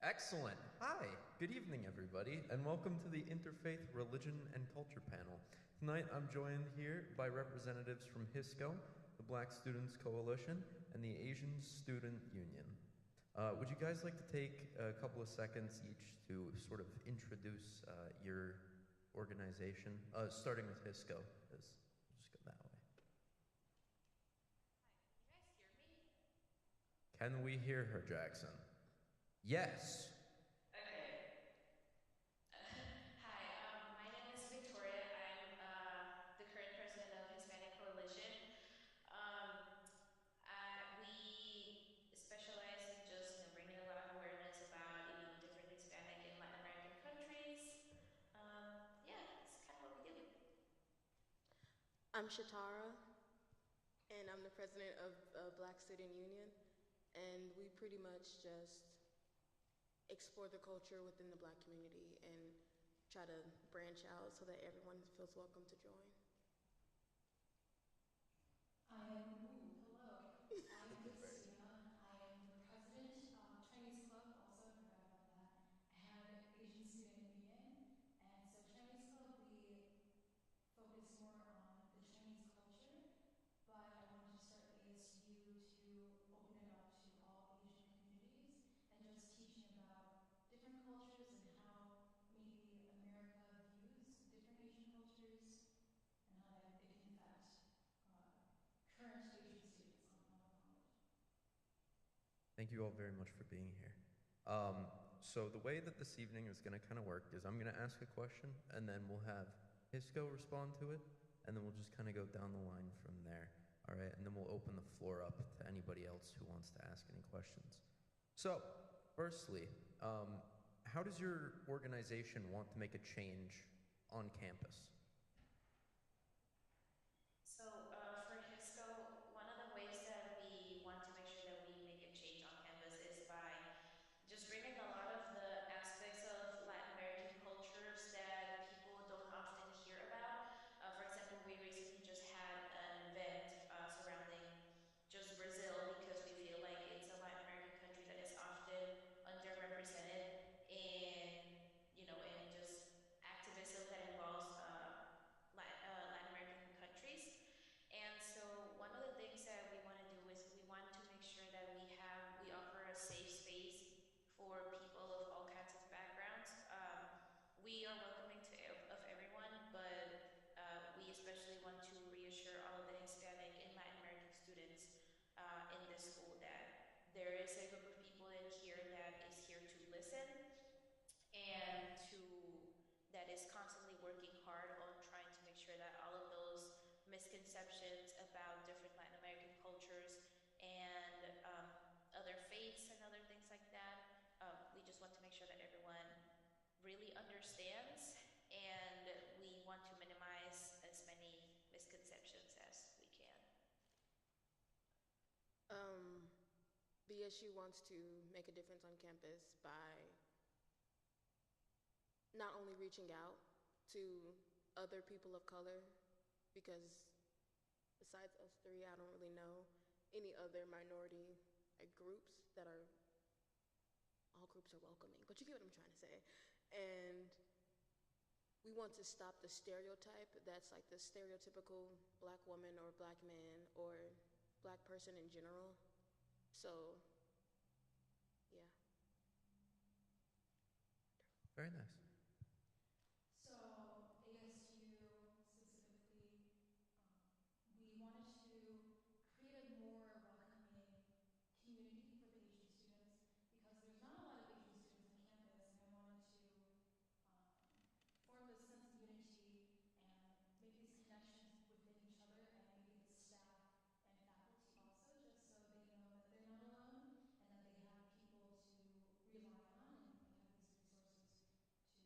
Excellent. Hi, good evening, everybody, and welcome to the Interfaith Religion and Culture Panel. Tonight, I'm joined here by representatives from HISCO, the Black Students Coalition, and the Asian Student Union. Would you guys like to take a couple of seconds each to sort of introduce your organization, starting with HISCO? Just go that way. Can we hear her, Jackson? Yes. Okay. Hi, my name is Victoria. I'm the current president of Hispanic Coalition. We specialize in just bringing a lot of awareness about different Hispanic and Latin American countries. Yeah, that's kind of what we do. I'm Shatara, and I'm the president of Black Student Union, and we pretty much just explore the culture within the Black community and try to branch out so that everyone feels welcome to join. I am Wu. Hello. I'm Christina. I am the president of Chinese Club. Also, I forgot about that. I have Asian Student Union. And so Chinese Club, we focus more on the Chinese culture, but I wanted to start ASU to open it up to all Asian communities and just teaching about different cultures and how maybe America views different Asian cultures and how it can affect current Asian students on college. Thank you all very much for being here. So the way that this evening is going to kind of work is I'm going to ask a question, and then we'll have Hisco respond to it, and then we'll just kind of go down the line from there. All right, and then we'll open the floor up to anybody else who wants to ask any questions. So, firstly, how does your organization want to make a change on campus? So, for HISCO, one of the ways that we want to make sure that we make a change on campus is by just bringing a lot of the aspects of Latin American cultures that people don't often hear about. For example, we recently just had an event surrounding just Brazil because we feel like it's a Latin American country that is often underrepresented in just activism that involves Latin American countries. And so one of the things that we want to do is we want to make sure that we offer a safe space for people of all kinds of backgrounds. We are welcoming of everyone, but we especially want to reassure all of the Hispanic and Latin American students in this school that there is a group of people in here that is here to listen and that is constantly working hard on trying to make sure that all of those misconceptions about different Latin American cultures and other faiths and other things like that, we just want to make sure that everyone really understands, and we want to minimize as many misconceptions as we can. BSU wants to make a difference on campus by not only reaching out to other people of color, because besides us three, I don't really know any other minority groups that are, all groups are welcoming, but you get what I'm trying to say. And we want to stop the stereotype that's like the stereotypical Black woman or Black man or Black person in general. So, yeah. Very nice. So ASU specifically, we wanted to create a more welcoming community for the Asian students because there's not a lot of Asian students on campus, and I wanted to form this sense of unity and make these connections within each other and maybe the staff and faculty also, just so they know that they're not alone and that they have people to rely on and have these resources to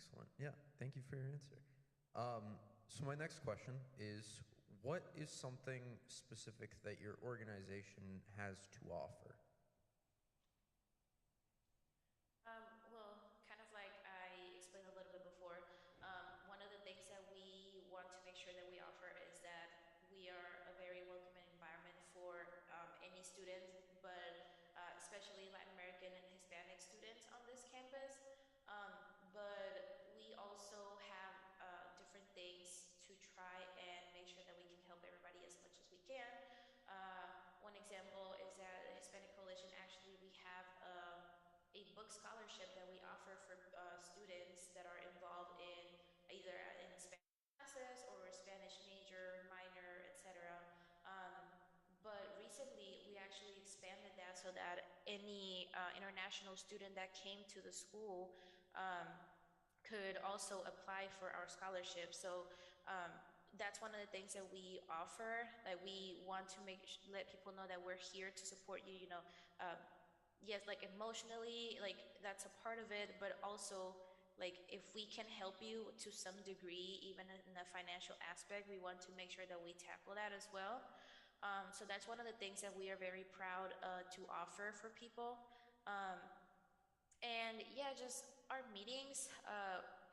Excellent. Yeah, thank you for your answer. So my next question is, what is something specific that your organization has to offer? Well, kind of like I explained a little bit before, one of the things that we want to make sure that we offer is that we are a very welcoming environment for any students, but especially Latin American and Hispanic students on this campus. But we also have different things to try and make sure that we can help everybody as much as we can. Uh, One example is that the Hispanic Coalition, actually, we have a book scholarship that we offer for students that are involved in either in Spanish classes or Spanish major, minor, etc. Um, but recently, we actually expanded that so that any international student that came to the school um, could also apply for our scholarship. So um, that's one of the things that we offer. Like we want to let people know that we're here to support you. Uh, yes, like emotionally, like that's a part of it, but also like if we can help you to some degree, even in the financial aspect, we want to make sure that we tackle that as well. So that's one of the things that we are very proud to offer for people. Um, and yeah, just our meetings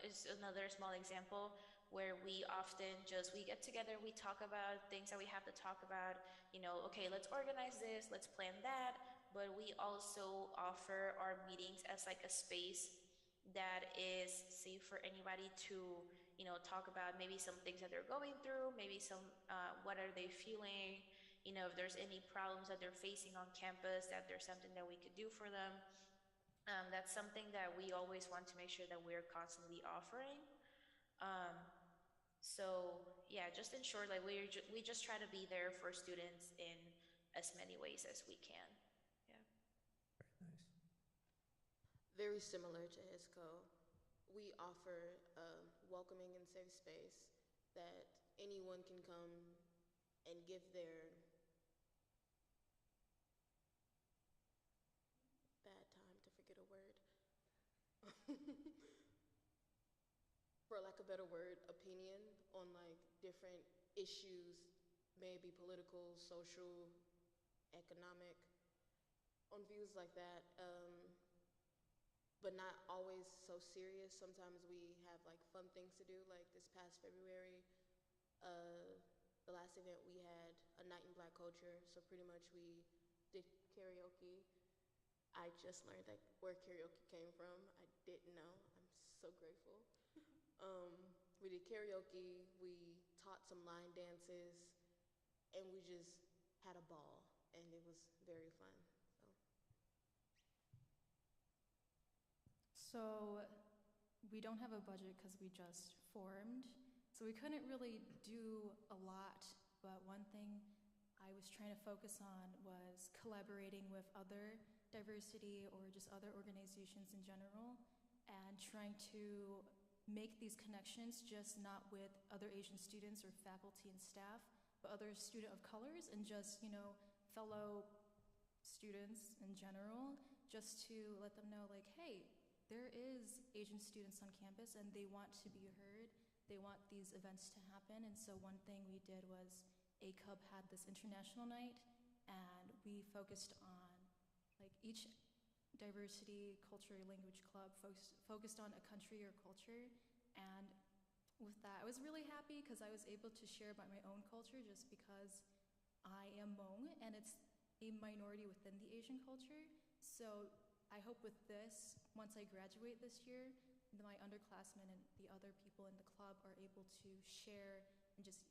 is another small example where we often just we get together, we talk about things that we have to talk about. Okay, let's organize this, let's plan that. But we also offer our meetings as like a space that is safe for anybody to talk about maybe some things that they're going through, maybe some what are they feeling, if there's any problems that they're facing on campus, that there's something that we could do for them. That's something that we always want to make sure that we're constantly offering. Um, so yeah, just in short, like we just try to be there for students in as many ways as we can. Yeah. Very nice. Very similar to HISCO. We offer a welcoming and safe space that anyone can come and give their bad time to forget a word. For lack of a better word, opinion on like different issues, maybe political, social, economic, on views like that. But not always so serious. Sometimes we have like fun things to do. Like this past February, the last event we had a night in Black culture. So pretty much we did karaoke. I just learned that where karaoke came from. I didn't know. I'm so grateful. Um, we did karaoke. We taught some line dances, and we just had a ball, and it was very fun. So we don't have a budget because we just formed. So we couldn't really do a lot, but one thing I was trying to focus on was collaborating with other diversity or just other organizations in general and trying to make these connections just not with other Asian students or faculty and staff, but other student of colors and just, fellow students in general, just to let them know like, hey, there is Asian students on campus and they want to be heard. They want these events to happen. And so one thing we did was ACUB had this international night and we focused on like each diversity, culture, language club focused on a country or culture. And with that, I was really happy because I was able to share about my own culture just because I am Hmong and it's a minority within the Asian culture. So I hope with this, once I graduate this year, my underclassmen and the other people in the club are able to share and just,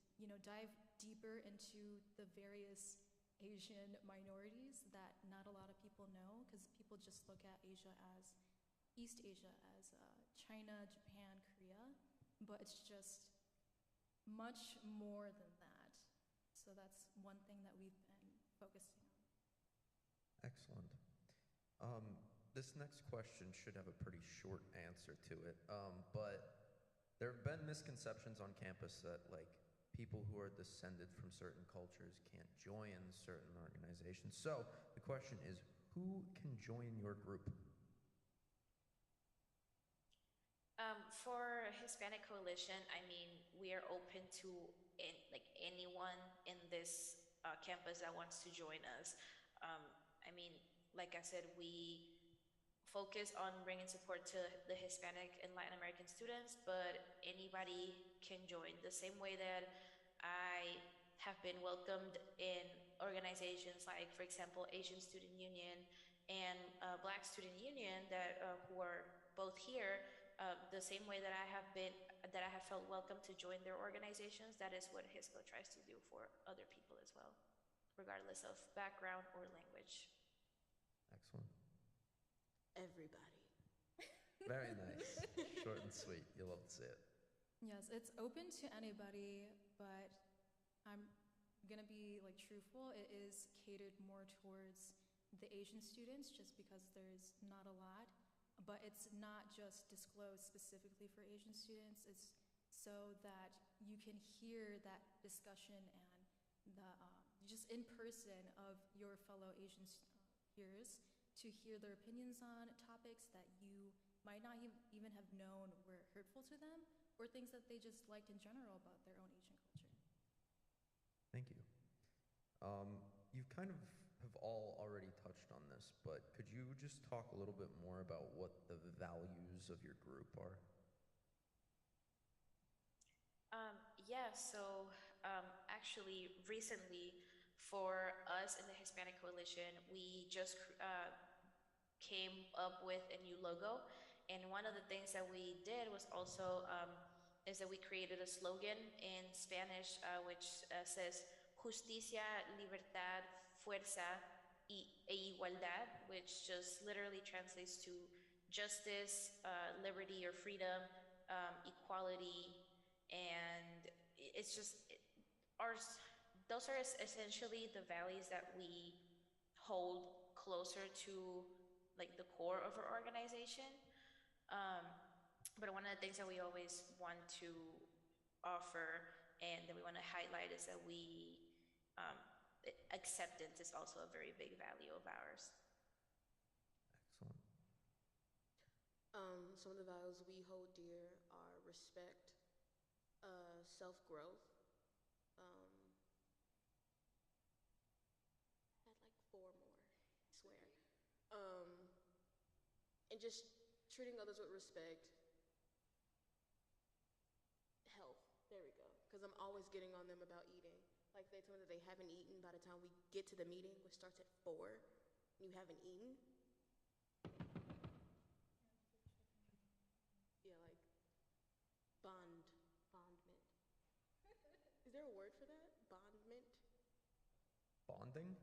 dive deeper into the various Asian minorities that not a lot of people know, because people just look at Asia as East Asia as China, Japan, Korea, but it's just much more than that. So that's one thing that we've been focusing on. Excellent. This next question should have a pretty short answer to it, but there have been misconceptions on campus that like people who are descended from certain cultures can't join certain organizations. So the question is, who can join your group? For Hispanic Coalition, I mean, we are open to like anyone in this campus that wants to join us. Um, I mean, like I said, we focus on bringing support to the Hispanic and Latin American students, but anybody can join. The same way that I have been welcomed in organizations like, for example, Asian Student Union and Black Student Union that who are both here. The same way that I have felt welcome to join their organizations. That is what HISCO tries to do for other people as well, regardless of background or language. Excellent. Everybody. Very nice. Short and sweet. You'll love to see it. Yes, it's open to anybody, but I'm gonna be like truthful. It is catered more towards the Asian students just because there's not a lot. But it's not just disclosed specifically for Asian students. It's so that you can hear that discussion and the just in person of your fellow Asian peers to hear their opinions on topics that you might not even have known were hurtful to them, or things that they just liked in general about their own Asian culture. Thank you. You kind of have all already touched on this, but could you just talk a little bit more about what the values of your group are? Yeah, so actually, recently, for us in the Hispanic Coalition, we just came up with a new logo. And one of the things that we did was also is that we created a slogan in Spanish, which says "Justicia, Libertad, Fuerza e Igualdad," which just literally translates to justice, liberty or freedom, equality, and it's just our those are essentially the values that we hold closer to like the core of our organization. Um, but one of the things that we always want to offer and that we want to highlight is that um, acceptance is also a very big value of ours. Excellent. Some of the values we hold dear are respect, self-growth. Had like four more, I swear. And just treating others with respect. Health, there we go. Because I'm always getting on them about eating. Like they told me that they haven't eaten by the time we get to the meeting, which starts at 4, and you haven't eaten. Yeah, like bondment. Is there a word for that? Bondment? Bonding?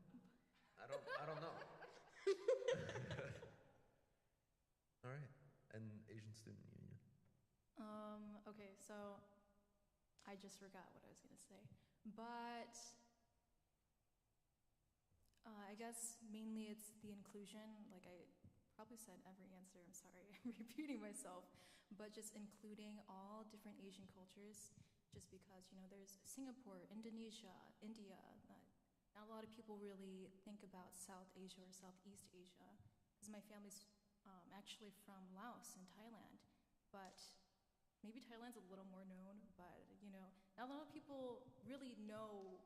I don't know. All right. And Asian Student Union. Okay, so I just forgot what I was gonna say, but I guess mainly it's the inclusion. Like I probably said every answer. I'm sorry, I'm repeating myself, but just including all different Asian cultures. Just because there's Singapore, Indonesia, India. Not a lot of people really think about South Asia or Southeast Asia, because my family's actually from Laos and Thailand, but maybe Thailand's a little more known, but not a lot of people really know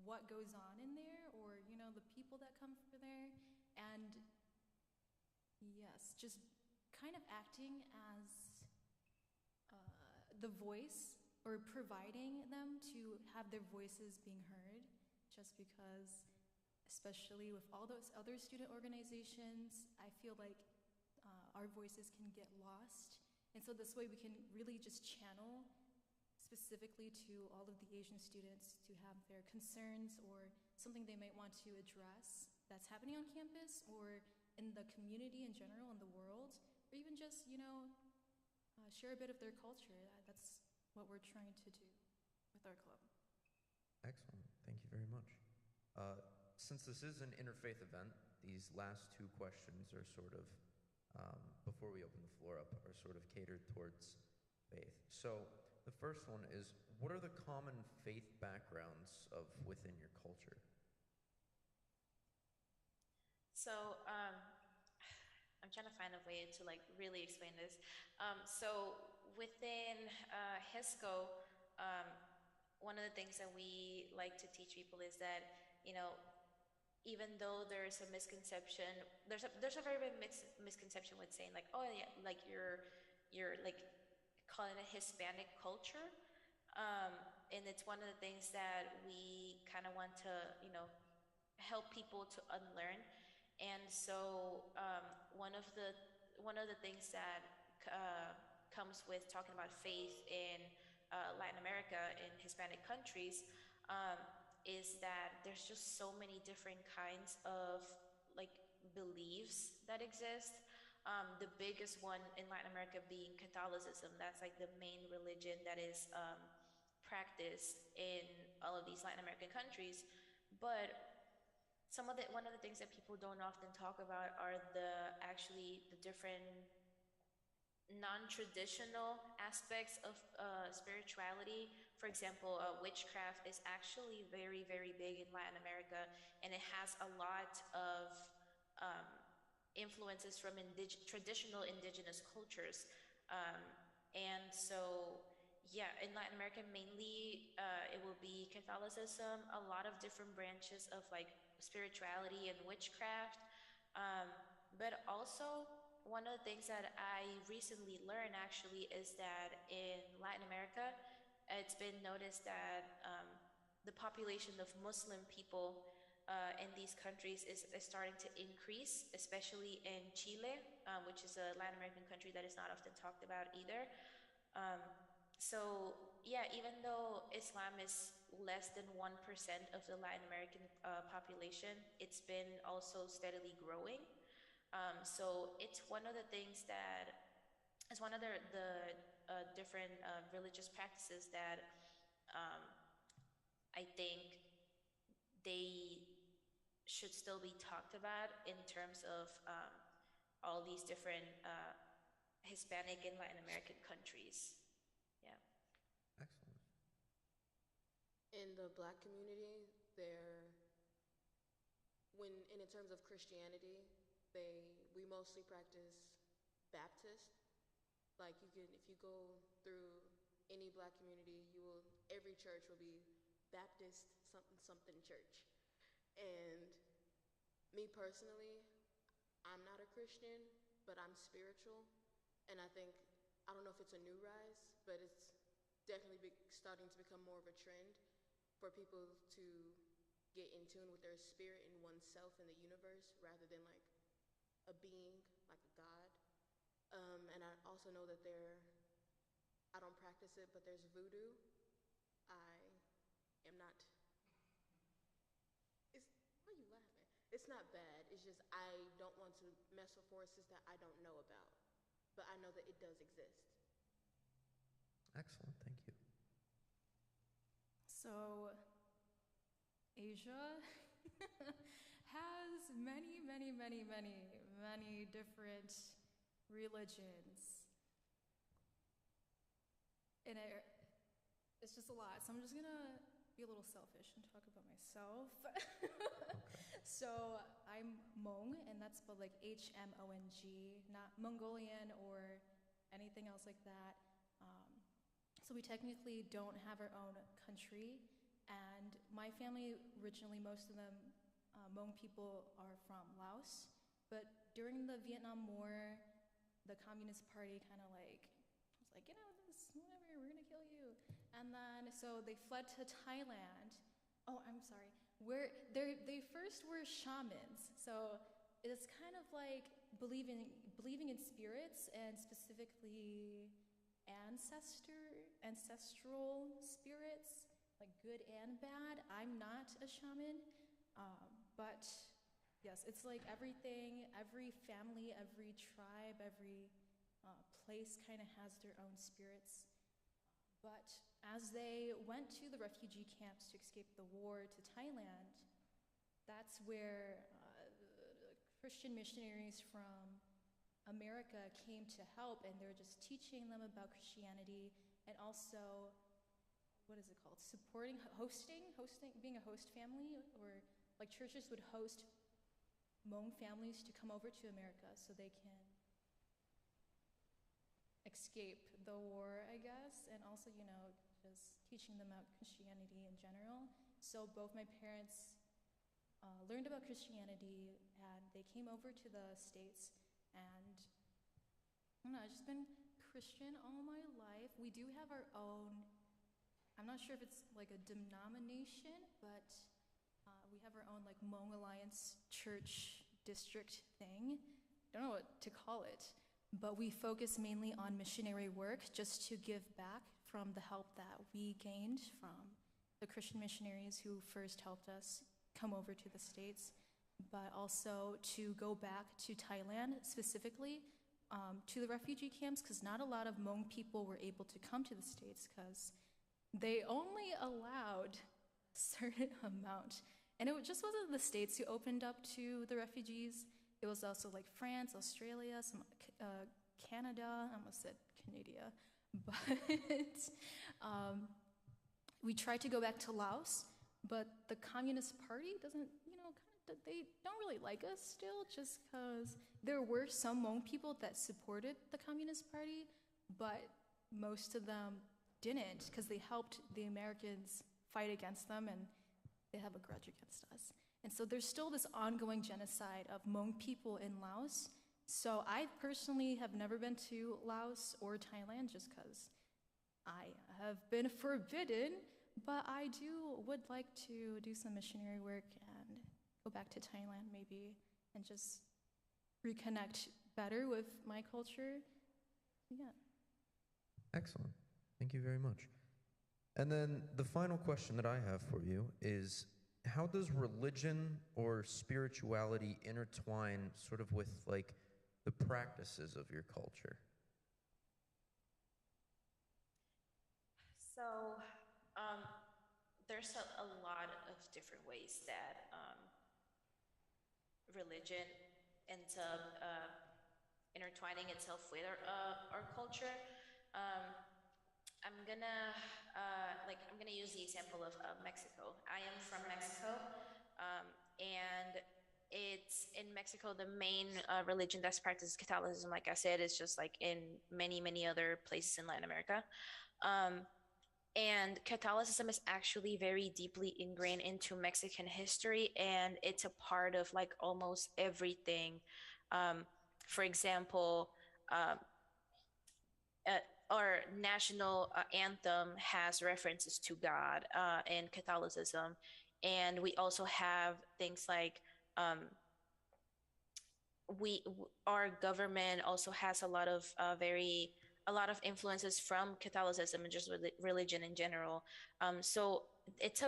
what goes on in there, or the people that come from there. And yes, just kind of acting as the voice, or providing them to have their voices being heard, just because, especially with all those other student organizations, I feel like our voices can get lost. And so this way we can really just channel specifically to all of the Asian students to have their concerns or something they might want to address that's happening on campus or in the community in general, in the world, or even just, share a bit of their culture. That's what we're trying to do with our club. Excellent. Thank you very much. Since this is an interfaith event, these last 2 questions are sort of, before we open the floor up, are sort of catered towards faith. So the first one is, what are the common faith backgrounds of within your culture? So, I I'm trying to find a way to like really explain this. So within HISCO, um, one of the things that we like to teach people is that, you know, even though there's a misconception, there's a very big misconception with saying like, oh yeah, like you're like calling it Hispanic culture, and it's one of the things that we kind of want to, you know, help people to unlearn. And so one of the things that comes with talking about faith in Latin America in Hispanic countries, um, is that there's just so many different kinds of like beliefs that exist. The biggest one in Latin America being Catholicism. That's like the main religion that is practiced in all of these Latin American countries. But one of the things that people don't often talk about are the different non-traditional aspects of spirituality. For example, witchcraft is actually very, very big in Latin America, and it has a lot of um, influences from traditional indigenous cultures. Um, and so, yeah, in Latin America, mainly it will be Catholicism, a lot of different branches of like spirituality and witchcraft. Um, but also, one of the things that I recently learned actually is that in Latin America, it's been noticed that the population of Muslim people in these countries is starting to increase, especially in Chile, which is a Latin American country that is not often talked about either. Um, so, yeah, even though Islam is less than 1% of the Latin American population, it's been also steadily growing. So it's one of the things that is one of the different religious practices that um, I think they should still be talked about in terms of all these different Hispanic and Latin American countries. Yeah. Excellent. In the Black community, in terms of Christianity, we mostly practice Baptist. Like if you go through any Black community, every church will be Baptist something something church. And me personally, I'm not a Christian, but I'm spiritual, and I don't know if it's a new rise, but it's definitely starting to become more of a trend for people to get in tune with their spirit and oneself in the universe rather than like a being, like a god. And I also know that I don't practice it, but there's voodoo. I am not, why are you laughing? It's not bad, it's just I don't want to mess with forces that I don't know about, but I know that it does exist. Excellent. Thank you. So, Asia has many, many, many, many, many different religions. And it's just a lot. So I'm just gonna be a little selfish and talk about myself. So I'm Hmong, and that's spelled like Hmong, not Mongolian or anything else like that. So we technically don't have our own country, and my family originally, most of them, Hmong people, are from Laos. But during the Vietnam War, the Communist Party kind of like was like, get out of this, whatever, we're gonna kill you. And then so they fled to Thailand. Oh, I'm sorry. They first were shamans. So it's kind of like believing in spirits, and specifically ancestral spirits, like good and bad. I'm not a shaman, but yes, it's like everything, every family, every tribe, every place kind of has their own spirits. But as they went to the refugee camps to escape the war to Thailand, that's where Christian missionaries from America came to help, and they're just teaching them about Christianity, and also, what is it called? Hosting, being a host family, or like churches would host Hmong families to come over to America so they can escape the war, I guess, and also, just teaching them about Christianity in general. So both my parents learned about Christianity and they came over to the States, and I don't know, I've just been Christian all my life. We do have our own, I'm not sure if it's like a denomination, but we have our own like Hmong Alliance church district thing. I don't know what to call it, but we focus mainly on missionary work just to give back from the help that we gained from the Christian missionaries who first helped us come over to the States, but also to go back to Thailand specifically, to the refugee camps, because not a lot of Hmong people were able to come to the States because they only allowed a certain amount. And it just wasn't the States who opened up to the refugees. It was also like France, Australia, some Canada. I almost said Canada. But we tried to go back to Laos, but the Communist Party doesn't, they don't really like us still, just because there were some Hmong people that supported the Communist Party, but most of them didn't, because they helped the Americans fight against them, and they have a grudge against us. And so there's still this ongoing genocide of Hmong people in Laos. So I personally have never been to Laos or Thailand just because I have been forbidden, but I would like to do some missionary work and go back to Thailand maybe and just reconnect better with my culture. Yeah. Excellent. Thank you very much. And then the final question that I have for you is, how does religion or spirituality intertwine sort of with like the practices of your culture? So, there's a lot of different ways that religion ends up intertwining itself with our culture. Um, I'm gonna use the example of Mexico. I am from Mexico, and it's in Mexico the main religion that's practiced is Catholicism. Like I said, it's just like in many other places in Latin America. Um, and Catholicism is actually very deeply ingrained into Mexican history, and it's a part of like almost everything. Um, for example, um, our national anthem has references to God in Catholicism, and we also have things like our government also has a lot of influences from Catholicism and just religion in general. So it's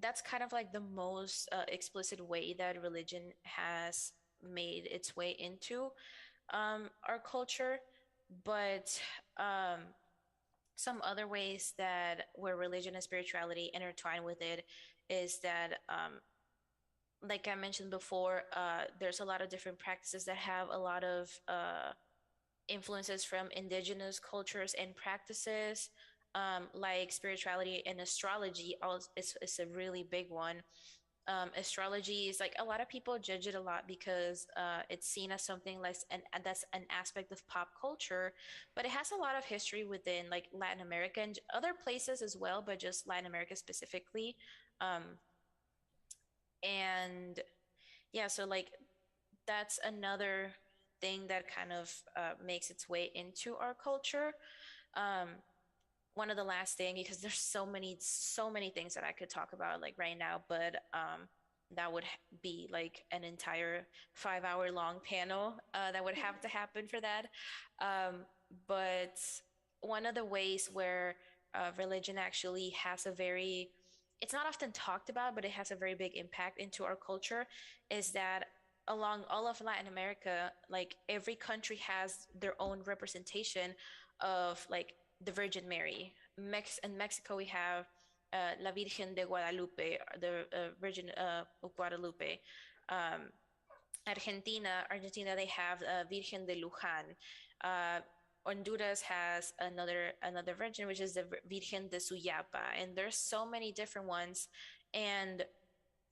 that's kind of like the most explicit way that religion has made its way into our culture. But some other ways that where religion and spirituality intertwine with it is that like I mentioned before, there's a lot of different practices that have a lot of influences from indigenous cultures and practices, like spirituality and astrology. It's a really big one. Astrology is like a lot of people judge it a lot because it's seen as something like that's an aspect of pop culture, but it has a lot of history within like Latin America and other places as well, but just Latin America specifically. Um, and yeah, so like that's another thing that kind of makes its way into our culture. Um, One of the last thing, because there's so many things that I could talk about like right now, but that would be like an entire 5 hour long panel that would have to happen for that. Um, but one of the ways where religion actually has it's not often talked about, but it has a very big impact into our culture, is that along all of Latin America, like every country has their own representation of like the Virgin Mary. In Mexico, we have La Virgen de Guadalupe, the Virgin of Guadalupe. Um, Argentina, they have Virgen de Luján. Uh, Honduras has another virgin, which is the Virgen de Suyapa, and there's so many different ones. And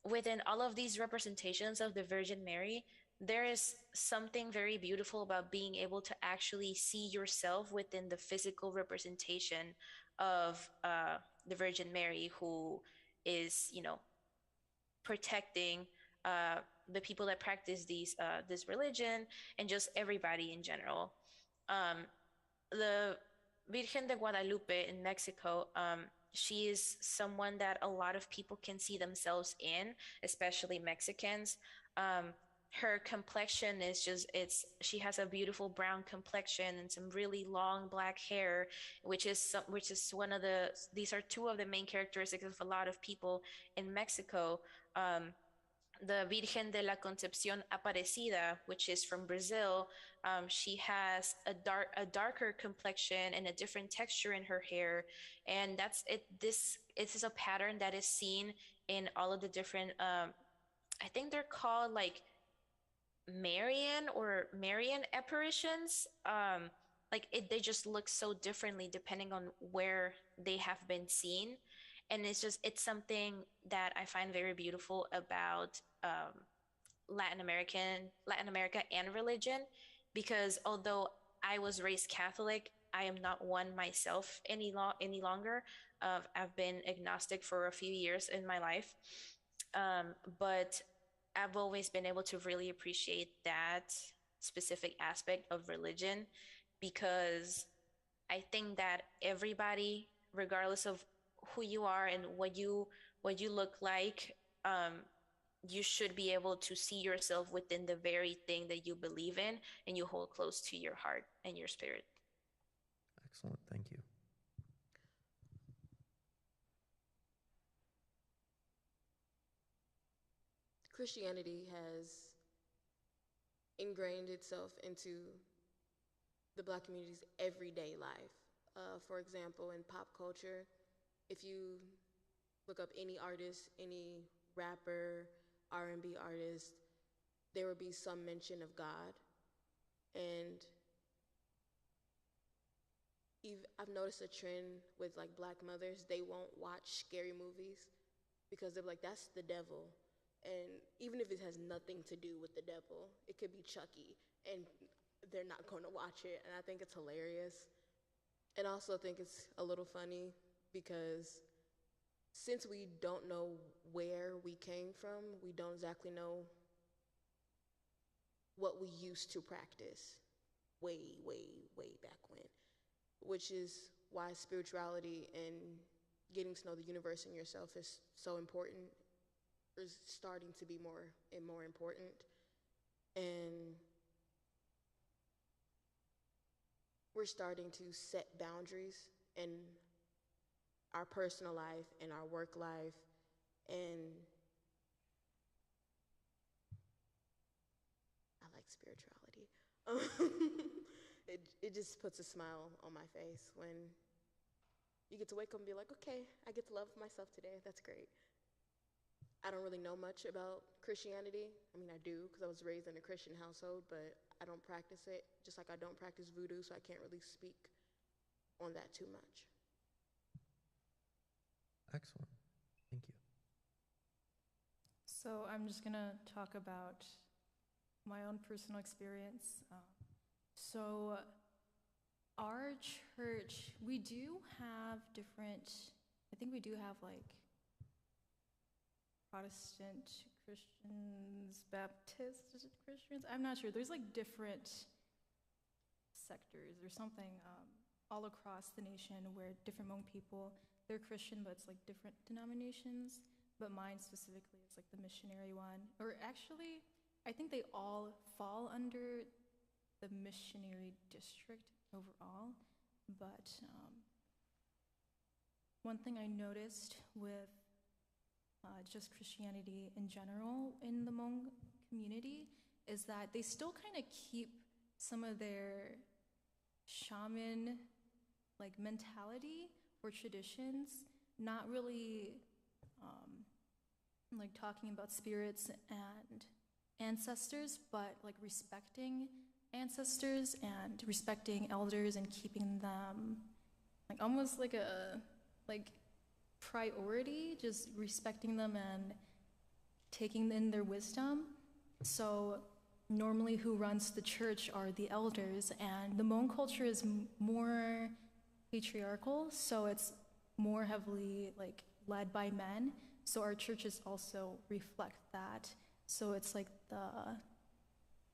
within all of these representations of the Virgin Mary, there is something very beautiful about being able to actually see yourself within the physical representation of the Virgin Mary, who is, protecting uh, the people that practice this religion and just everybody in general. Um, the Virgen de Guadalupe in Mexico, she is someone that a lot of people can see themselves in, especially Mexicans. Um, her complexion is she has a beautiful brown complexion and some really long black hair, which is these are two of the main characteristics of a lot of people in Mexico. Um, the Virgen de la Concepción Aparecida, which is from Brazil, she has a darker complexion and a different texture in her hair, and that's it. This is a pattern that is seen in all of the different. I think they're called like Marian apparitions. They just look so differently depending on where they have been seen, and it's something that I find very beautiful about Latin America and religion, because although I was raised Catholic, I am not one myself any longer. I've been agnostic for a few years in my life, but I've always been able to really appreciate that specific aspect of religion, because I think that everybody, regardless of who you are and what you look like, you should be able to see yourself within the very thing that you believe in and you hold close to your heart and your spirit. Excellent. Thank you. Christianity has ingrained itself into the Black community's everyday life. For example, in pop culture, if you look up any artist, any rapper, R&B artist, there will be some mention of God. And I've noticed a trend with like Black mothers, they won't watch scary movies because they're like, that's the devil. And even if it has nothing to do with the devil, it could be Chucky, and they're not going to watch it. And I think it's hilarious. And I also think it's a little funny because since we don't know where we came from, we don't exactly know what we used to practice way, way, way back when, which is why spirituality and getting to know the universe and yourself is so important, is starting to be more and more important. And we're starting to set boundaries in our personal life and our work life, and I like spirituality. It just puts a smile on my face when you get to wake up and be like, okay, I get to love myself today. That's great. I don't really know much about Christianity. I mean, I do because I was raised in a Christian household, but I don't practice it, just like I don't practice voodoo, so I can't really speak on that too much. Excellent. Thank you. So I'm just gonna talk about my own personal experience. So our church, we do have different, I think we do have like Protestant Christians, Baptist Christians, I'm not sure. There's like different sectors or something all across the nation where different Hmong people, they're Christian, but it's like different denominations. But mine specifically is like the missionary one. Or actually, I think they all fall under the missionary district overall. But one thing I noticed with just Christianity in general in the Hmong community is that they still kind of keep some of their shaman like mentality or traditions, not really like talking about spirits and ancestors, but like respecting ancestors and respecting elders and keeping them like almost like a priority, just respecting them and taking in their wisdom. So normally who runs the church are the elders, and the Hmong culture is more patriarchal, so it's more heavily like led by men. So our churches also reflect that. So it's like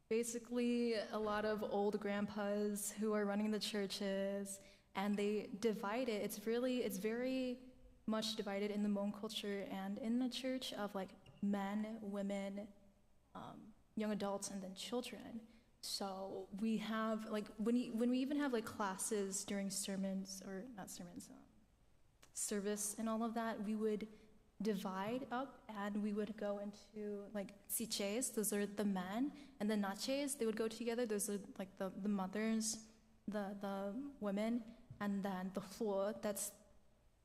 basically a lot of old grandpas who are running the churches, and they divide it. It's very much divided in the Hmong culture and in the church of like men, women, young adults, and then children. So we have like when we even have like classes during sermons, or not sermons, service and all of that, we would divide up and we would go into like siches, those are the men, and the naches, they would go together, those are like the mothers, the women, and then the floor, that's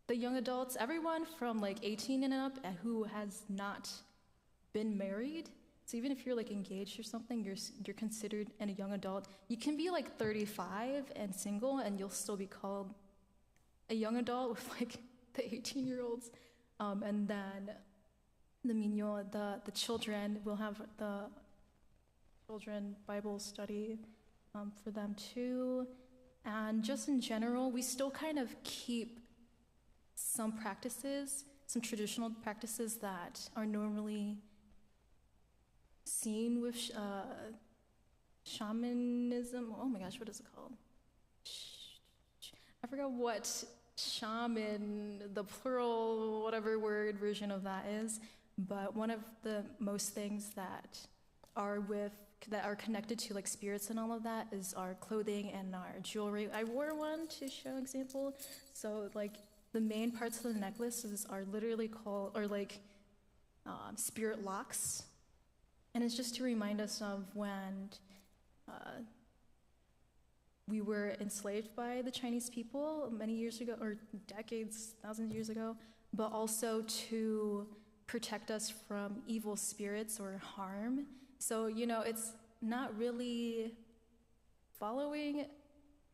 the young adults, everyone from like 18 and up who has not been married. So even if you're like engaged or something, you're considered a young adult. You can be like 35 and single, and you'll still be called a young adult with like the 18-year-olds. And then the children, will have the children Bible study for them too. And just in general, we still kind of keep some practices, some traditional practices that are normally seen with shamanism. Oh my gosh, what is it called? I forgot what shaman, the plural, whatever word version of that is, but one of the most things that are connected to like spirits and all of that is our clothing and our jewelry. I wore one to show an example. So like the main parts of the necklaces are literally called, or like spirit locks. And it's just to remind us of when we were enslaved by the Chinese people many years ago, or decades, thousands of years ago, but also to protect us from evil spirits or harm. So, it's not really following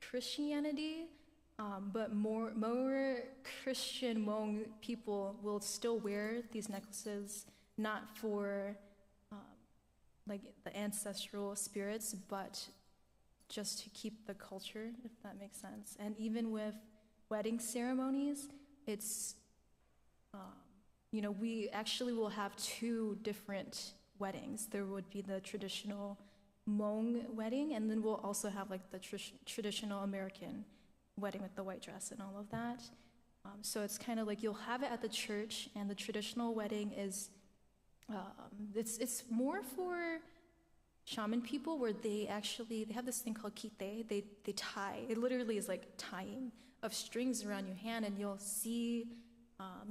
Christianity, but more Christian Hmong people will still wear these necklaces, not for like the ancestral spirits, but just to keep the culture, if that makes sense. And even with wedding ceremonies, it's, we actually will have two different weddings. There would be the traditional Hmong wedding, and then we'll also have like the traditional American wedding with the white dress and all of that. So it's kind of like you'll have it at the church, and the traditional wedding is, it's more for shaman people, where they have this thing called kite. They tie. It literally is like tying of strings around your hand, and you'll see,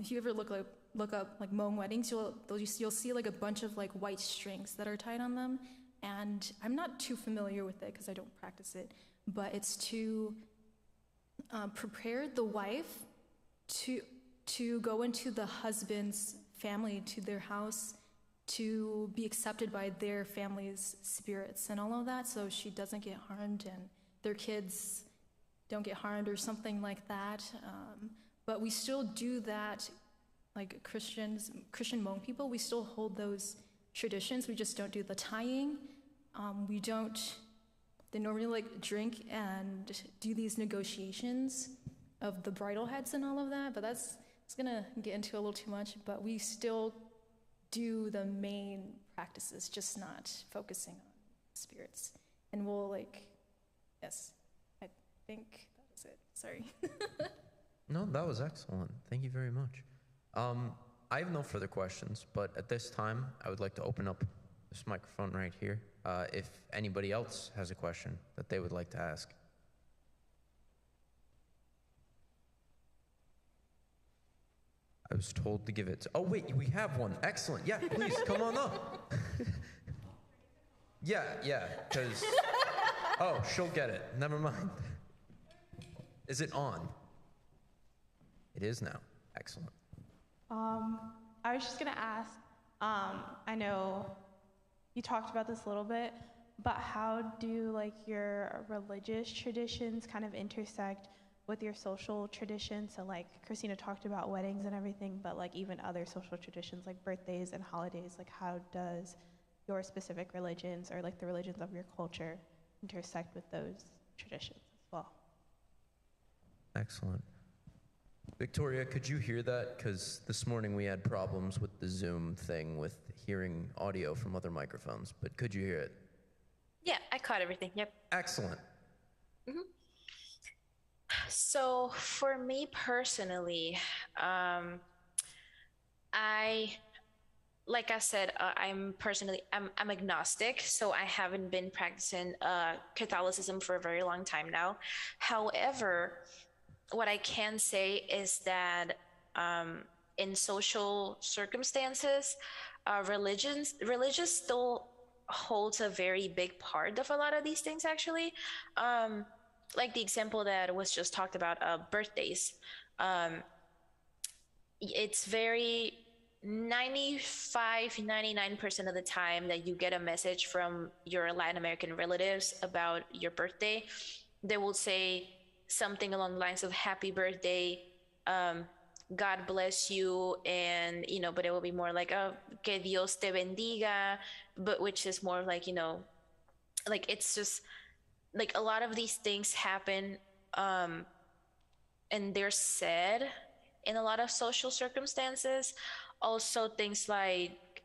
if you ever look up like Hmong weddings, you'll see like a bunch of like white strings that are tied on them. And I'm not too familiar with it because I don't practice it, but it's to prepare the wife to go into the husband's family, to their house, to be accepted by their family's spirits and all of that, so she doesn't get harmed and their kids don't get harmed or something like that. But we still do that, like Christian Hmong people, we still hold those traditions. We just don't do the tying. They normally like drink and do these negotiations of the bridal heads and all of that, but it's gonna get into a little too much, but we still do the main practices, just not focusing on spirits. And we'll yes, I think that was it. Sorry. No, that was excellent. Thank you very much. I have no further questions, but at this time, I would like to open up this microphone right here if anybody else has a question that they would like to ask. I was told to give it. Oh, wait, we have one. Excellent. Yeah, please, come on up. Yeah, because... Oh, she'll get it. Never mind. Is it on? It is now. Excellent. I was just going to ask, I know you talked about this a little bit, but how do your religious traditions kind of intersect with your social traditions. So like Christina talked about weddings and everything, but like even other social traditions like birthdays and holidays, like how does your specific religions or like the religions of your culture intersect with those traditions as well? Excellent. Victoria, could you hear that? Because this morning we had problems with the Zoom thing with hearing audio from other microphones, but could you hear it? Yeah, I caught everything. Yep. Excellent. So for me personally, I, like I said, I'm agnostic, so I haven't been practicing Catholicism for a very long time now. However, what I can say is that in social circumstances, religious still holds a very big part of a lot of these things, actually. Like the example that was just talked about, birthdays. It's very 99% of the time that you get a message from your Latin American relatives about your birthday, they will say something along the lines of happy birthday, God bless you, and but it will be more like que Dios te bendiga, but which is more like like it's just like a lot of these things happen, and they're said in a lot of social circumstances. Also things like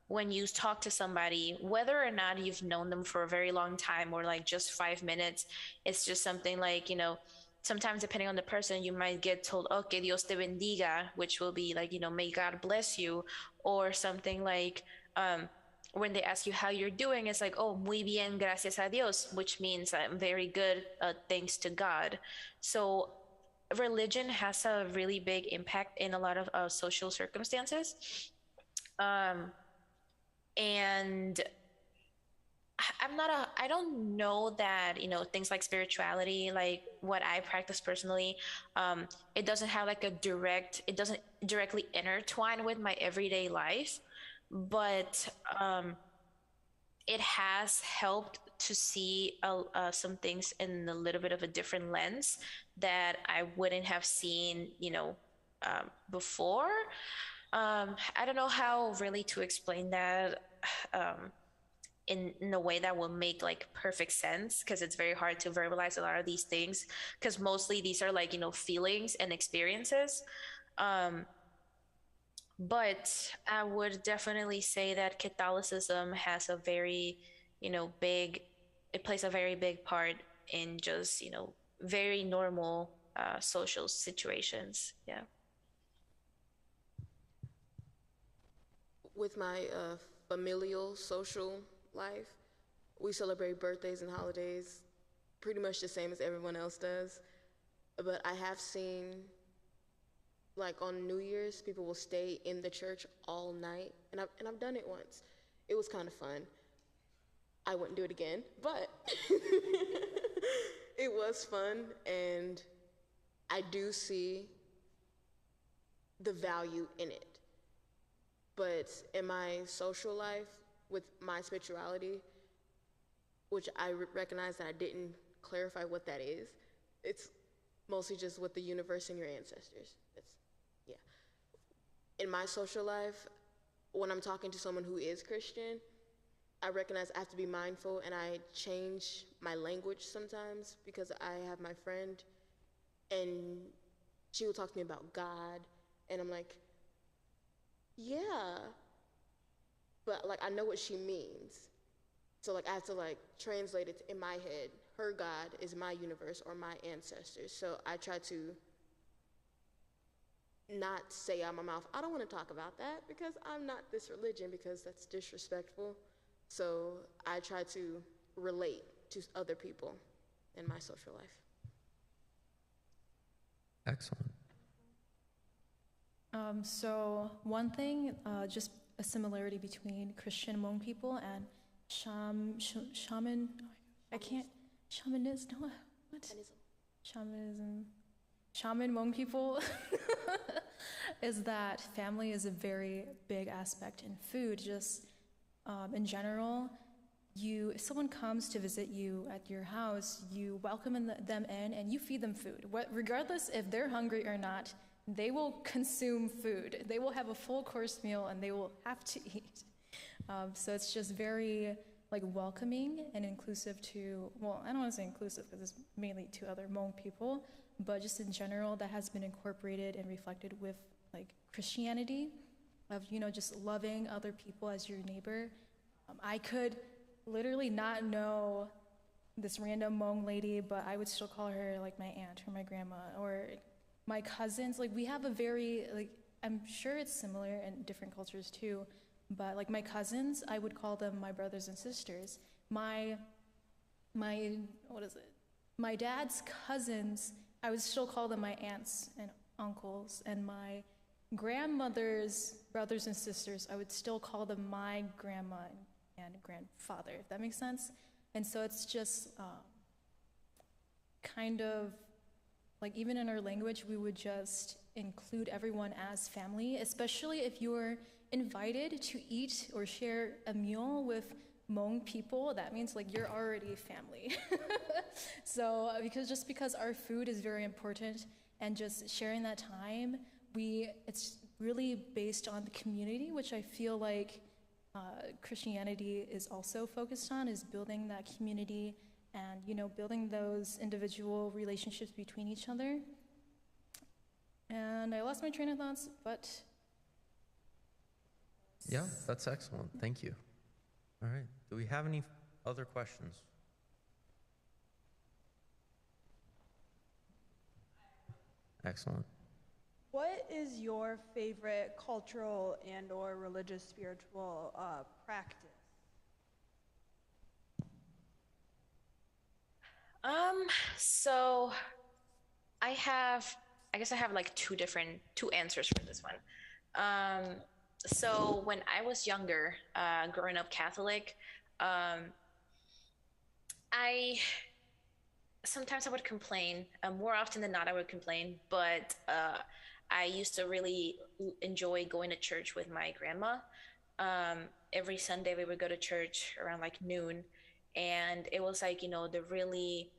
when you talk to somebody, whether or not you've known them for a very long time or like just 5 minutes, it's just something like, sometimes depending on the person, you might get told, oh, que Dios te bendiga, which will be like, may God bless you, or something like, when they ask you how you're doing, it's like, oh, muy bien, gracias a Dios, which means I'm very good, thanks to God. So religion has a really big impact in a lot of social circumstances. And I don't know that, things like spirituality, like what I practice personally, it doesn't have like it doesn't directly intertwine with my everyday life, but it has helped to see some things in a little bit of a different lens that I wouldn't have seen, before. I don't know how really to explain that in a way that will make like perfect sense, because it's very hard to verbalize a lot of these things, because mostly these are like, feelings and experiences. But I would definitely say that Catholicism has a very, it plays a very big part in just, very normal social situations. Yeah. With my familial social life, we celebrate birthdays and holidays pretty much the same as everyone else does. But I have seen, like on New Year's, people will stay in the church all night, and I've done it once. It was kind of fun. I wouldn't do it again, but it was fun, and I do see the value in it. But in my social life, with my spirituality, which I recognize that I didn't clarify what that is, it's mostly just with the universe and your ancestors. Yeah. In my social life, when I'm talking to someone who is Christian, I recognize I have to be mindful, and I change my language sometimes, because I have my friend, and she will talk to me about God, and I'm like, yeah, but like I know what she means. So like I have to like translate it in my head. Her God is my universe or my ancestors. So I try to not say out my mouth, I don't want to talk about that because I'm not this religion, because that's disrespectful. So I try to relate to other people in my social life. Excellent. So one thing, just a similarity between Christian Hmong people and shamanism, no, what? Shamanism. Shaman Hmong people is that family is a very big aspect in food, just in general. if someone comes to visit you at your house, you welcome them in and you feed them food. Regardless if they're hungry or not, they will consume food. They will have a full course meal and they will have to eat. So it's just very like welcoming and inclusive to, well, I don't want to say inclusive because it's mainly to other Hmong people, but just in general that has been incorporated and reflected with like Christianity of, just loving other people as your neighbor. I could literally not know this random Hmong lady, but I would still call her like my aunt or my grandma or my cousins. Like we have a very, like, I'm sure it's similar in different cultures too, but like my cousins, I would call them my brothers and sisters. My dad's cousins, I would still call them my aunts and uncles, and my grandmother's brothers and sisters, I would still call them my grandma and grandfather, if that makes sense. And so it's just kind of like even in our language, we would just include everyone as family, especially if you're invited to eat or share a meal with Hmong people. That means like you're already family. So because our food is very important, and just sharing that time, it's really based on the community, which I feel like Christianity is also focused on, is building that community and building those individual relationships between each other. And I lost my train of thoughts, but Yeah, that's excellent. Thank you. All right. Do we have any other questions? Excellent. What is your favorite cultural and or religious spiritual practice? So I guess I have like two answers for this one. So when I was younger, growing up Catholic, sometimes I would complain. More often than not, I would complain. But I used to really enjoy going to church with my grandma. Every Sunday we would go to church around like noon, and it was like the really.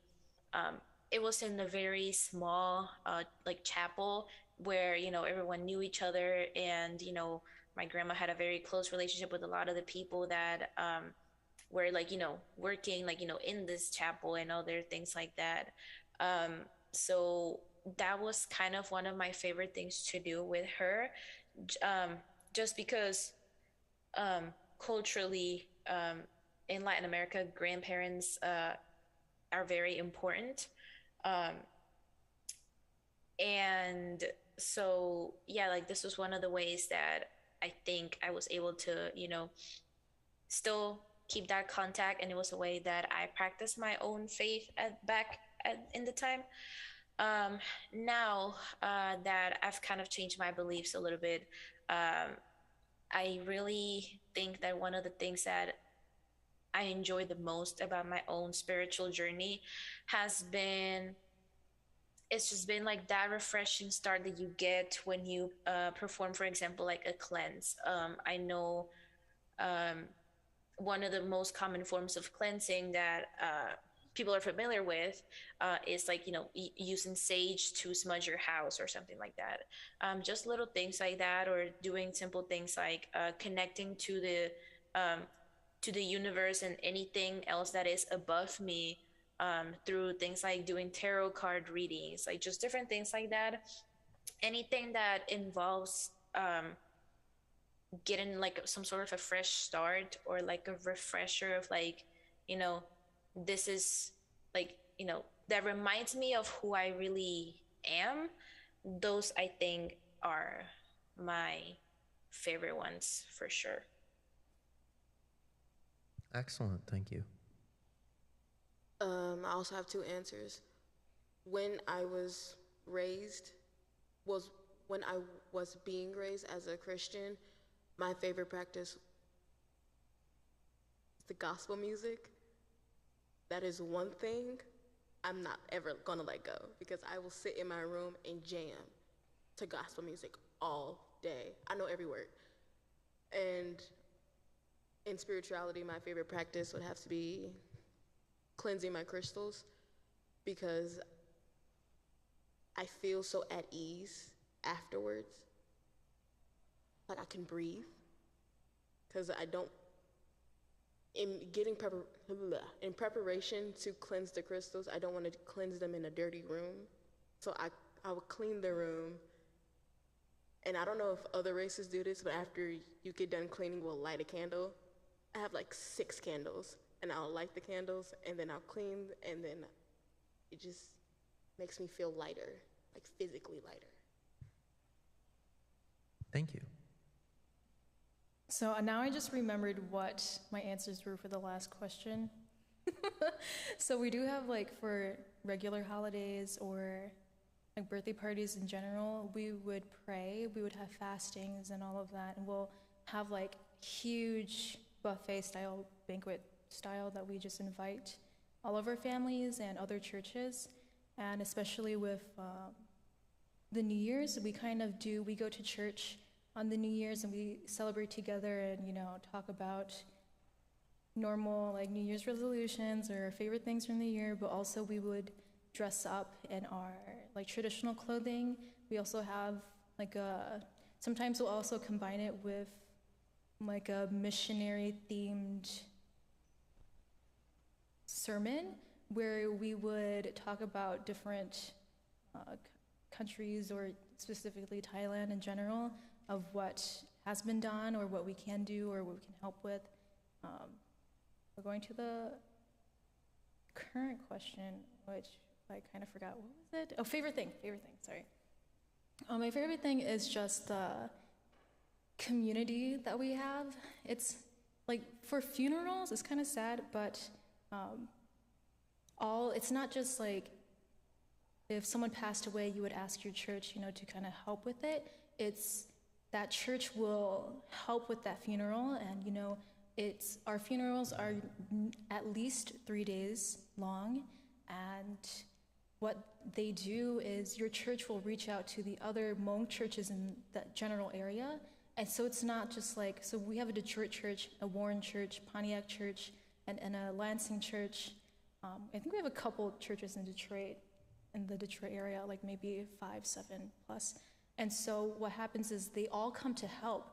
It was in a very small like chapel where everyone knew each other, and my grandma had a very close relationship with a lot of the people that were like working like in this chapel and other things like that. So that was kind of one of my favorite things to do with her, just because culturally in Latin America, grandparents are very important. And so yeah, like this was one of the ways that I think I was able to still keep that contact, and it was a way that I practiced my own faith in the time. Now that I've kind of changed my beliefs a little bit, I really think that one of the things that I enjoy the most about my own spiritual journey it's just been like that refreshing start that you get when you perform, for example, like a cleanse. I know one of the most common forms of cleansing that people are familiar with is like using sage to smudge your house or something like that. Just little things like that, or doing simple things like connecting to the universe and anything else that is above me, through things like doing tarot card readings, like just different things like that. Anything that involves getting like some sort of a fresh start, or like a refresher of like this is like that reminds me of who I really am. Those I think are my favorite ones for sure. Excellent. Thank you. I also have two answers. When I was being raised as a Christian, my favorite practice is the gospel music. That is one thing I'm not ever gonna let go, because I will sit in my room and jam to gospel music all day. I know every word. And in spirituality, my favorite practice would have to be cleansing my crystals because I feel so at ease afterwards. Like I can breathe because I don't. In preparation to cleanse the crystals, I don't want to cleanse them in a dirty room. So I would clean the room. And I don't know if other races do this, but after you get done cleaning, we'll light a candle. I have like 6 candles, and I'll light the candles, and then I'll clean, and then it just makes me feel lighter, like physically lighter. Thank you. So now I just remembered what my answers were for the last question. So we do have like for regular holidays or like birthday parties in general, we would pray, we would have fastings and all of that, and we'll have like huge buffet style, banquet style that we just invite all of our families and other churches. And especially with the New Year's, we go to church on the New Year's and we celebrate together and, talk about normal like New Year's resolutions or favorite things from the year, but also we would dress up in our like traditional clothing. We also have like sometimes we'll also combine it with like a missionary themed sermon where we would talk about different countries or specifically Thailand in general of what has been done or what we can do or what we can help with. We're going to the current question, which I kind of forgot. What was it? Oh, favorite thing, sorry. My favorite thing is just the community that we have. It's like for funerals, it's kind of sad, but it's not just like if someone passed away, you would ask your church, to kind of help with it. It's that church will help with that funeral, and our funerals are at least 3 days long, and what they do is your church will reach out to the other Hmong churches in that general area, and so it's not just like, so we have a Detroit church, a Warren church, Pontiac church, and a Lansing church. I think we have a couple churches in Detroit, in the Detroit area, like maybe 5, 7 plus. And so what happens is they all come to help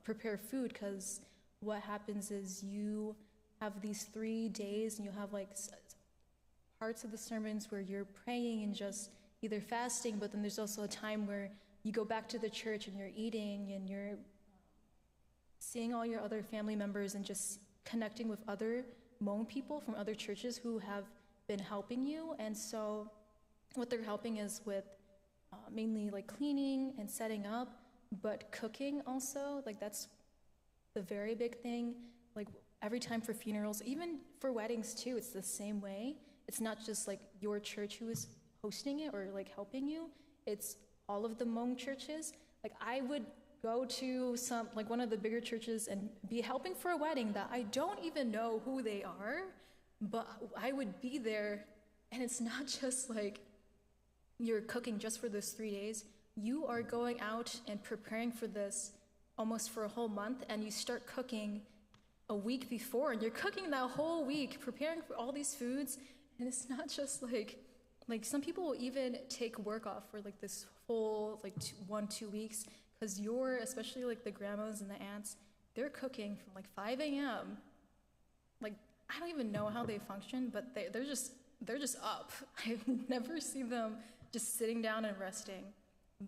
prepare food, because what happens is you have these 3 days and you have like parts of the sermons where you're praying and just either fasting, but then there's also a time where you go back to the church and you're eating and you're seeing all your other family members and just connecting with other Hmong people from other churches who have been helping you. And so what they're helping is with mainly like cleaning and setting up, but cooking also, like that's the very big thing. Like every time for funerals, even for weddings too, it's the same way. It's not just like your church who is hosting it or like helping you, it's all of the Hmong churches. Like I would go to one of the bigger churches and be helping for a wedding that I don't even know who they are, but I would be there, and it's not just like you're cooking just for those 3 days. You are going out and preparing for this almost for a whole month, and you start cooking a week before, and you're cooking that whole week, preparing for all these foods, and it's not just like some people will even take work off for like this whole 1-2 weeks, because especially like the grandmas and the aunts, they're cooking from like 5 a.m. Like I don't even know how they function, but they're just up. I've never seen them just sitting down and resting.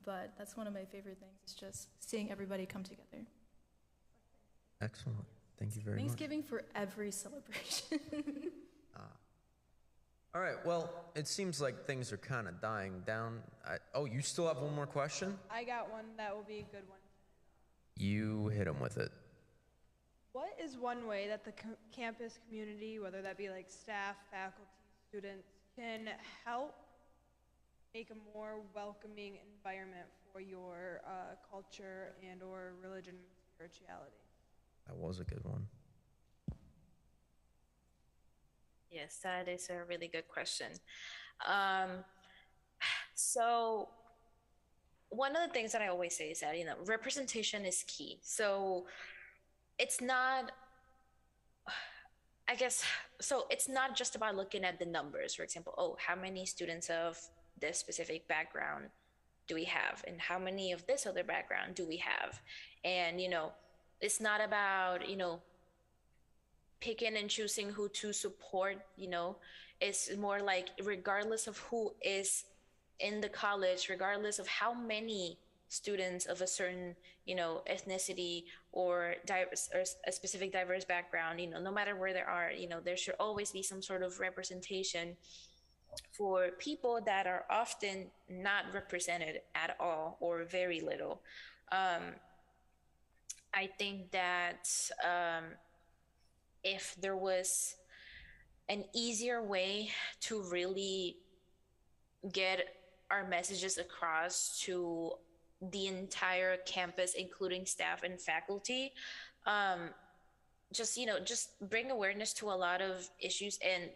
But that's one of my favorite things, is just seeing everybody come together. Excellent. Thank you very much. Thanksgiving for every celebration. All right, well, it seems like things are kind of dying down. You still have one more question? I got one that will be a good one. You hit him with it. What is one way that the campus community, whether that be like staff, faculty, students, can help make a more welcoming environment for your culture and or religion and spirituality? That was a good one. Yes, that is a really good question. So one of the things that I always say is that, representation is key. So it's not I guess, so it's not just about looking at the numbers. For example, oh, how many students of this specific background do we have? And how many of this other background do we have? And, it's not about, picking and choosing who to support, it's more like regardless of who is in the college, regardless of how many students of a certain, ethnicity or diverse or a specific diverse background, no matter where there are, there should always be some sort of representation for people that are often not represented at all or very little. I think that if there was an easier way to really get our messages across to the entire campus, including staff and faculty, just bring awareness to a lot of issues and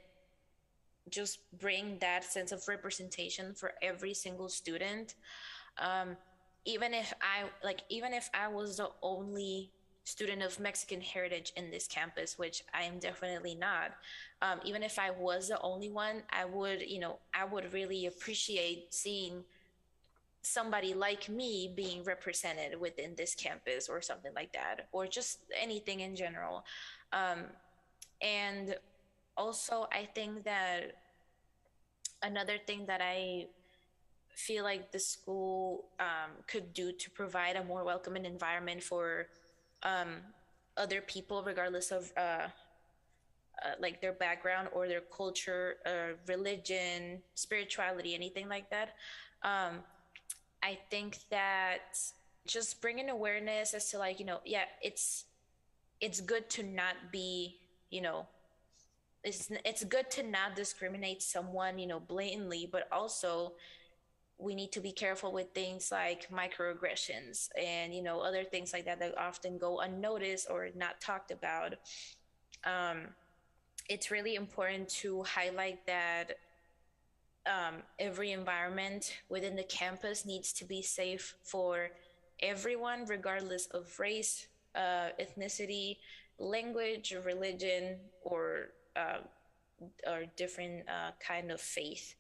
just bring that sense of representation for every single student. Even if I was the only student of Mexican heritage in this campus, which I am definitely not. Even if I was the only one, I would really appreciate seeing somebody like me being represented within this campus or something like that, or just anything in general. And also, I think that another thing that I feel like the school could do to provide a more welcoming environment for other people, regardless of like their background or their culture, religion, spirituality, anything like that. I think that just bringing awareness as to yeah, it's good to not be, it's good to not discriminate someone, blatantly, but also we need to be careful with things like microaggressions and, other things like that often go unnoticed or not talked about. It's really important to highlight that every environment within the campus needs to be safe for everyone, regardless of race, ethnicity, language, religion, or different kind of faith.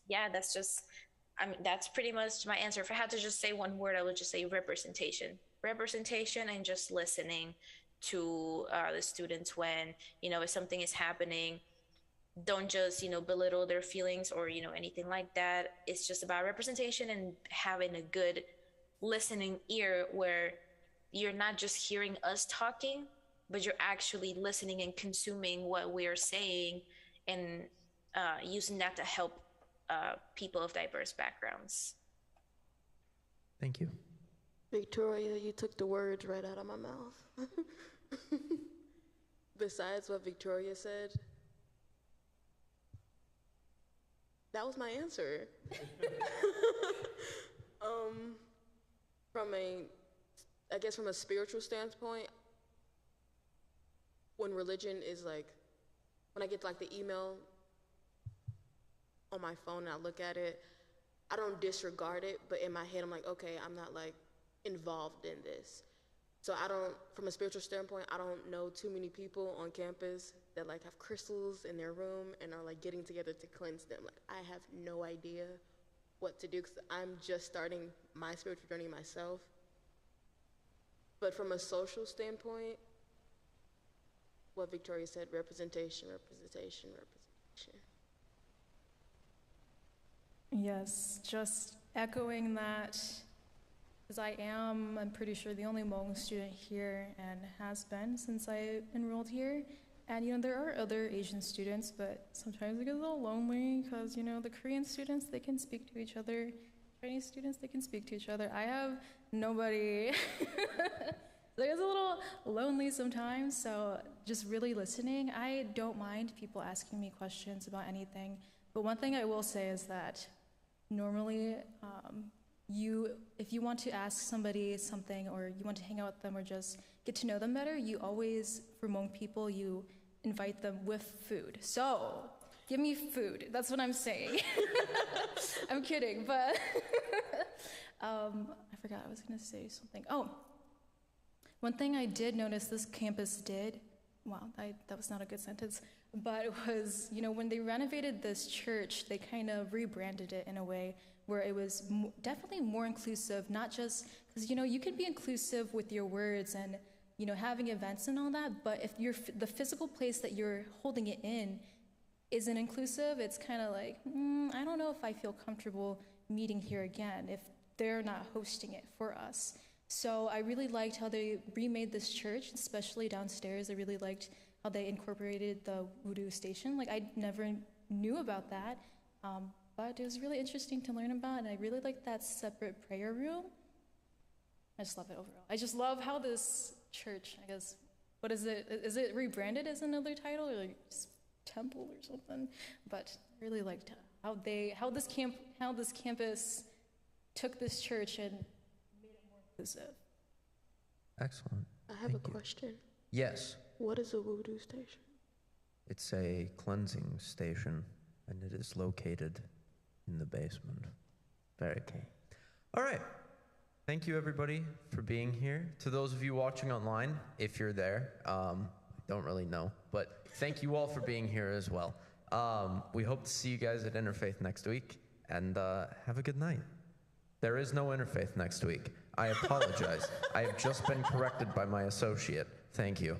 Yeah, that's pretty much my answer. If I had to just say one word, I would just say representation. Representation and just listening to the students when, if something is happening. Don't just, belittle their feelings or, anything like that. It's just about representation and having a good listening ear where you're not just hearing us talking, but you're actually listening and consuming what we're saying and using that to help people of diverse backgrounds. Thank you. Victoria, you took the words right out of my mouth. Besides what Victoria said, that was my answer. From a spiritual standpoint, when religion is when I get the email on my phone and I look at it, I don't disregard it, but in my head I'm like, okay, I'm not involved in this. So from a spiritual standpoint, I don't know too many people on campus that have crystals in their room and are getting together to cleanse them. I have no idea what to do because I'm just starting my spiritual journey myself. But from a social standpoint, what Victoria said, representation. Yes, just echoing that, because I'm pretty sure the only Hmong student here and has been since I enrolled here. And, there are other Asian students, but sometimes it gets a little lonely because, the Korean students, they can speak to each other. Chinese students, they can speak to each other. I have nobody. So it gets a little lonely sometimes, so just really listening. I don't mind people asking me questions about anything, but one thing I will say is that normally, if you want to ask somebody something or you want to hang out with them or just get to know them better, you always, for Hmong people, you invite them with food. So, give me food. That's what I'm saying. I'm kidding, but I forgot I was going to say something. Oh, One thing I did notice this campus did, wow, that was not a good sentence, but it was, when they renovated this church, they kind of rebranded it in a way where it was definitely more inclusive, not just, because, you can be inclusive with your words and, having events and all that, but if the physical place that you're holding it in isn't inclusive, it's kind of like, I don't know if I feel comfortable meeting here again if they're not hosting it for us. So I really liked how they remade this church, especially downstairs. I really liked how they incorporated the voodoo station. Like, I never knew about that, but it was really interesting to learn about, and I really liked that separate prayer room. I just love it overall. I just love how this church, I guess, what is it? Is it rebranded as another title, or like just temple or something? But I really liked how this campus took this church and made it more inclusive. Excellent. I have Thank a you. question. Yes. What is a voodoo station? It's a cleansing station, and it is located in the basement. Very cool. All right. Thank you, everybody, for being here. To those of you watching online, if you're there, I don't really know, but thank you all for being here as well. We hope to see you guys at Interfaith next week, and have a good night. There is no Interfaith next week. I apologize. I have just been corrected by my associate. Thank you.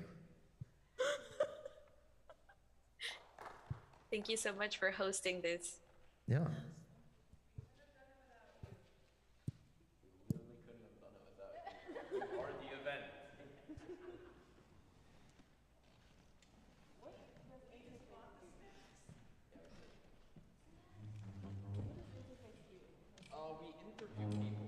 Thank you so much for hosting this. Yeah. We interview people.